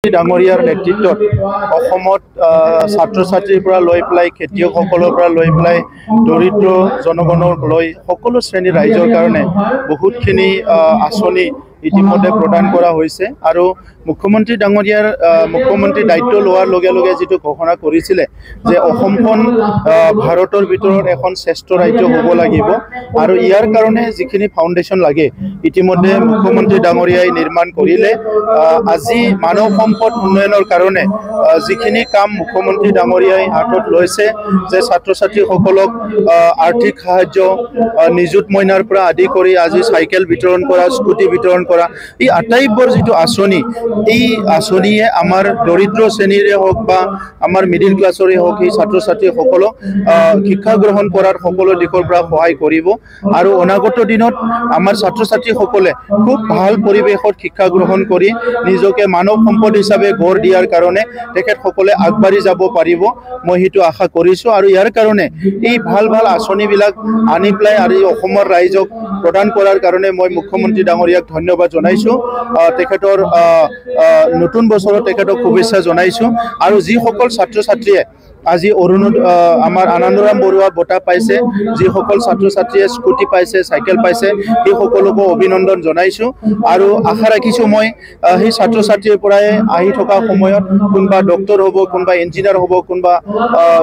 ডাঙৰীয়াৰ নেতৃত্বত অসমত ছাত্ৰ ছাত্ৰীৰ পৰা লৈ পেলাই খেতিয়কসকলৰ পৰা লৈ পেলাই দৰিদ্ৰ জনগণৰ লৈ সকলো শ্ৰেণীৰ ৰাইজৰ কাৰণে বহুতখিনি আঁচনি ইতিমধ্যে প্ৰদান কৰা হৈছে আৰু মুখ্যমন্ত্ৰী ডাঙৰীয়াৰ মুখ্যমন্ত্ৰী দায়িত্ব লোৱাৰ লগে লগে যেটো ঘোষণা কৰিছিলে যে অসমখন ভাৰতৰ ভিতৰত এখন শ্ৰেষ্ঠ ৰাজ্য হ'ব লাগিব আৰু ইয়াৰ কাৰণে যিখিনি ফাউণ্ডেশ্যন লাগে ইতিমধ্যে মুখ্যমন্ত্ৰী ডাঙৰীয়াই নিৰ্মাণ কৰিলে আজি মানৱ সম্পদ উন্নয়নৰ কাৰণে যিখিনি কাম মুখ্যমন্ত্ৰী ডাঙৰীয়াই হাতত লৈছে যে ছাত্ৰ ছাত্ৰীসকলক আৰ্থিক সাহায্য নিযুত মইনাৰ পৰা আদি কৰি আজি চাইকেল বিতৰণ কৰা স্কুটি বিতৰণ কৰা এই আটাইবোৰ যেটো আঁচনি এই আঁচনিয়ে আমাৰ দৰিদ্ৰ শ্ৰেণীৰে হওক বা আমাৰ মিডিল ক্লাছৰে হওক এই ছাত্ৰ ছাত্ৰীসকলক শিক্ষা গ্ৰহণ কৰাৰ সকলো দিশৰ পৰা সহায় কৰিব আৰু অনাগত দিনত আমাৰ ছাত্ৰ ছাত্ৰীসকলে খুব ভাল পৰিৱেশত শিক্ষা গ্ৰহণ কৰি নিজকে মানৱ সম্পদ হিচাপে গঢ় দিয়াৰ কাৰণে তেখেতসকলে আগবাঢ়ি যাব পাৰিব মই হেতু আশা কৰিছোঁ আৰু ইয়াৰ কাৰণে এই ভাল ভাল আঁচনিবিলাক আনি পেলাই আৰু অসমৰ ৰাইজক প্ৰদান কৰাৰ কাৰণে মই মুখ্যমন্ত্ৰী ডাঙৰীয়াক ধন্যবাদ জনাইছোঁ তেখেতৰ নতুন বছৰত তেখেতক শুভেচ্ছা জনাইছোঁ আৰু যিসকল ছাত্ৰ ছাত্ৰীয়ে আজি আমাৰ আনন্দৰাম বৰুৱা বঁটা পাইছে যিসকল ছাত্ৰ ছাত্ৰীয়ে স্কুটি পাইছে চাইকেল পাইছে সেই সকলোকে অভিনন্দন জনাইছোঁ আৰু আশা ৰাখিছোঁ মই সেই ছাত্ৰ ছাত্ৰীৰ পৰাই আহি থকা সময়ত কোনোবা ডক্টৰ হ'ব কোনোবা ইঞ্জিনিয়াৰ হ'ব কোনোবা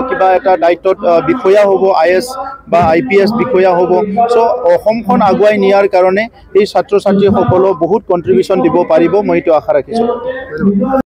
কিবা এটা দায়িত্বত বিষয়া হ'ব IAS বা IPS বিষয়া হ'ব চ' অসমখন আগুৱাই নিয়াৰ কাৰণে এই ছাত্ৰ ছাত্ৰীসকলক বহুত কণ্ট্ৰিবিউশ্যন দিব পাৰিব মই এইটো আশা ৰাখিছোঁ।